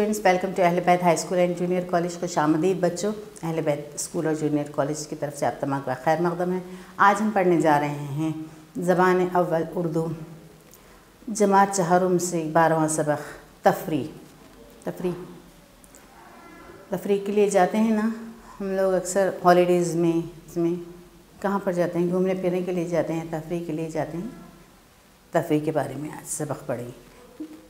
Students, welcome to اہل بیت high school and junior college. خوش آمدید بچوں۔ اہل بیت اسکول اور جونیئر کالج کی طرف سے آپ تمام کا خیر مقدم ہے۔ آج ہم پڑھنے جا رہے ہیں زبان اول اردو، جماعت چہارم سے 12واں سبق تفریح کے لیے جاتے ہیں نا ہم لوگ اکثر ہالیڈیز میں کہاں پر جاتے ہیں؟ گھومنے پھرنے کے لیے جاتے ہیں، تفریح کے لیے جاتے ہیں۔ تفریح کے بارے میں آج سبق پڑھیں۔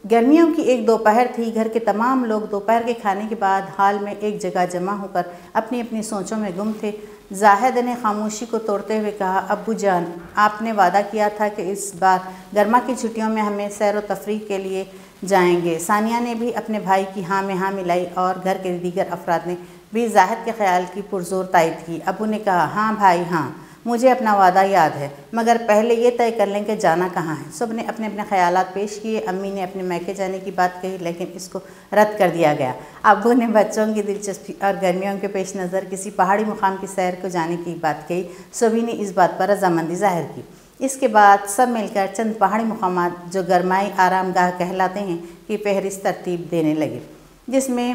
گرمیوں کی ایک دوپہر تھی۔ گھر کے تمام لوگ دوپہر کے کھانے کے بعد ہال میں ایک جگہ جمع ہو کر اپنی اپنی سوچوں میں گم تھے۔ زاہد نے خاموشی کو توڑتے ہوئے کہا، ابو جان، آپ نے وعدہ کیا تھا کہ اس بار گرما کی چھٹیوں میں ہمیں سیر و تفریح کے لیے جائیں گے۔ ثانیہ نے بھی اپنے بھائی کی ہاں میں ہاں ملائی اور گھر کے دیگر افراد نے بھی زاہد کے خیال کی پرزور تائید کی۔ ابو نے کہا، ہاں بھائی ہاں، مجھے اپنا وعدہ یاد ہے، مگر پہلے یہ طے کر لیں کہ جانا کہاں ہے۔ سب نے اپنے اپنے خیالات پیش کیے۔ امی نے اپنے میکے جانے کی بات کہی، لیکن اس کو رد کر دیا گیا۔ ابو نے بچوں کی دلچسپی اور گرمیوں کے پیش نظر کسی پہاڑی مقام کی سیر کو جانے کی بات کہی۔ سبھی نے اس بات پر رضامندی ظاہر کی۔ اس کے بعد سب مل کر چند پہاڑی مقامات جو گرمائی آرام گاہ کہلاتے ہیں کی فہرست ترتیب دینے لگے، جس میں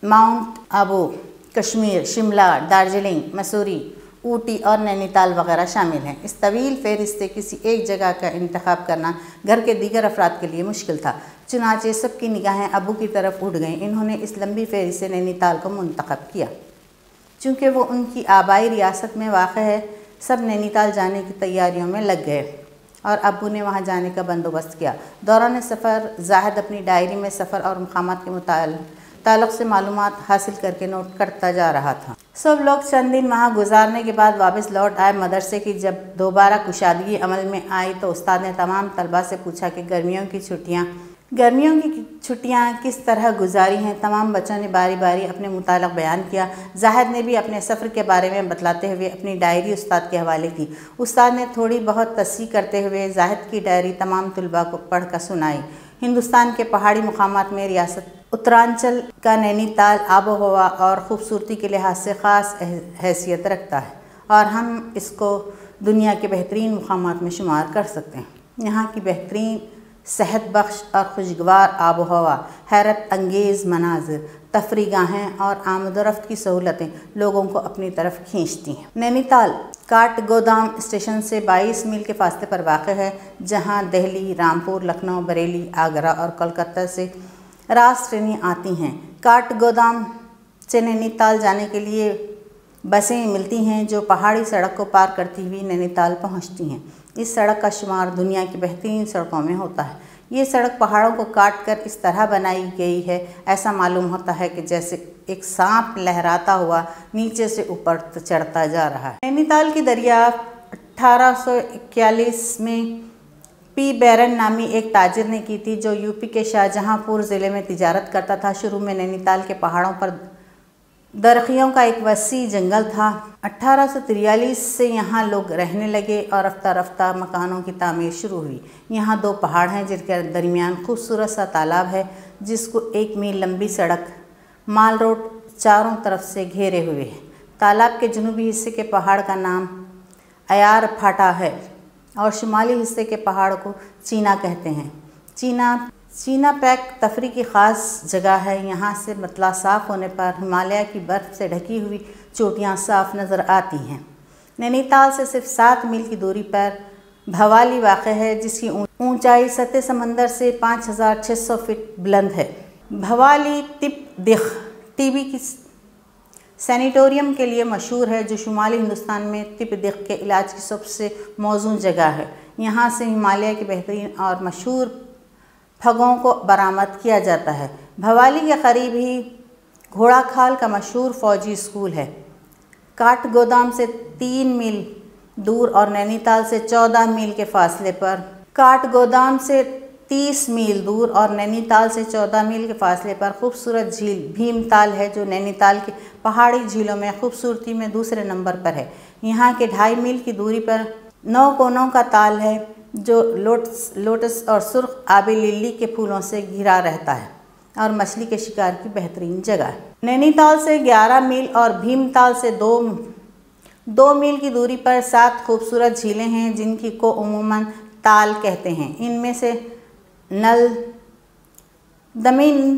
ماؤنٹ آبو، کشمیر، شملہ، دارجلنگ، مسوری، اوٹی اور نینی تال وغیرہ شامل ہیں۔ اس طویل فہرست سے کسی ایک جگہ کا انتخاب کرنا گھر کے دیگر افراد کے لیے مشکل تھا، چنانچہ سب کی نگاہیں ابو کی طرف اٹھ گئیں۔ انہوں نے اس لمبی فہرست سے نینی تال کو منتخب کیا، چونکہ وہ ان کی آبائی ریاست میں واقع ہے۔ سب نینی تال جانے کی تیاریوں میں لگ گئے اور ابو نے وہاں جانے کا بندوبست کیا۔ دوران سفر زاہد اپنی ڈائری میں سفر اور مقامات کے تعلق سے معلومات حاصل کر کے نوٹ کرتا جا رہا تھا۔ سب لوگ چند دن وہاں گزارنے کے بعد واپس لوٹ آئے۔ مدرسے کی جب دوبارہ کشادگی عمل میں آئی تو استاد نے تمام طلباء سے پوچھا کہ گرمیوں کی چھٹیاں کس طرح گزاری ہیں۔ تمام بچوں نے باری باری اپنے متعلق بیان کیا۔ زاہد نے بھی اپنے سفر کے بارے میں بتلاتے ہوئے اپنی ڈائری استاد کے حوالے کی۔ استاد نے تھوڑی بہت تصحیح کرتے ہوئے زاہد کی ڈائری تمام طلباء کو پڑھ کر سنائی۔ ہندوستان کے پہاڑی مقامات میں ریاست اترانچل کا نینی تال آب و ہوا اور خوبصورتی کے لحاظ سے خاص حیثیت رکھتا ہے اور ہم اس کو دنیا کے بہترین مقامات میں شمار کر سکتے ہیں۔ یہاں کی بہترین صحت بخش اور خوشگوار آب و ہوا، حیرت انگیز مناظر، تفریح گاہیں اور آمد و رفت کی سہولتیں لوگوں کو اپنی طرف کھینچتی ہیں۔ نینی تال کاٹ گودام اسٹیشن سے 22 میل کے فاصلے پر واقع ہے، جہاں دہلی، رامپور، لکھنؤ، بریلی، آگرہ اور کولکتہ سے راست ٹرینیں آتی ہیں۔ کاٹ گودام سے نینی تال جانے کے لیے بسیں ملتی ہیں جو پہاڑی سڑک کو پار کرتی ہوئی نینی تال پہنچتی ہیں۔ اس سڑک کا شمار دنیا کی بہترین سڑکوں میں ہوتا ہے۔ یہ سڑک پہاڑوں کو کاٹ کر اس طرح بنائی گئی ہے، ایسا معلوم ہوتا ہے کہ جیسے ایک سانپ لہراتا ہوا نیچے سے اوپر چڑھتا جا رہا ہے۔ نینی تال کی دریافت 1841 میں پی بیرن نامی ایک تاجر نے کی تھی، جو یوپی کے شاہجہاں پور ضلع میں تجارت کرتا تھا۔ شروع میں نینی تال کے پہاڑوں پر درختوں کا ایک وسیع جنگل تھا۔ 1843 سے یہاں لوگ رہنے لگے اور رفتہ رفتہ مکانوں کی تعمیر شروع ہوئی۔ یہاں 2 پہاڑ ہیں جن کے درمیان خوبصورت سا تالاب ہے، جس کو 1 میل لمبی سڑک مال روڈ چاروں طرف سے گھیرے ہوئے ہے۔ تالاب کے جنوبی حصے کے پہاڑ کا نام ایار پھاٹا ہے اور شمالی حصے کے پہاڑ کو چینا کہتے ہیں۔ چینا پیک تفریح کی خاص جگہ ہے۔ یہاں سے مطلع صاف ہونے پر ہمالیہ کی برف سے ڈھکی ہوئی چوٹیاں صاف نظر آتی ہیں۔ نینی تال سے صرف 7 میل کی دوری پر بھوالی واقع ہے، جس کی اونچائی سطح سمندر سے 5600 فٹ بلند ہے۔ بھوالی تپ دق ٹی بی کی سینیٹوریم کے لیے مشہور ہے، جو شمالی ہندوستان میں تپ دق کے علاج کی سب سے موزوں جگہ ہے۔ یہاں سے ہمالیہ کے بہترین اور مشہور پھگوں کو برآمد کیا جاتا ہے۔ بھوالی کے قریب ہی گھوڑا کھال کا مشہور فوجی اسکول ہے۔ کاٹ گودام سے 3 میل دور اور نینی تال سے 14 میل کے فاصلے پر 30 میل دور اور نینی تال سے 14 میل کے فاصلے پر خوبصورت جھیل بھیم تال ہے، جو نینی تال کی پہاڑی جھیلوں میں خوبصورتی میں دوسرے نمبر پر ہے۔ یہاں کے 2.5 میل کی دوری پر 9 کونوں کا تال ہے، جو لوٹس اور سرخ آبی للی کے پھولوں سے گھرا رہتا ہے اور مچھلی کے شکار کی بہترین جگہ ہے۔ نینی تال سے 11 میل اور بھیم تال سے 2 میل کی دوری پر 7 خوبصورت جھیلیں ہیں، جن کی کو عموماً تال کہتے ہیں۔ ان میں سے نل، دمن،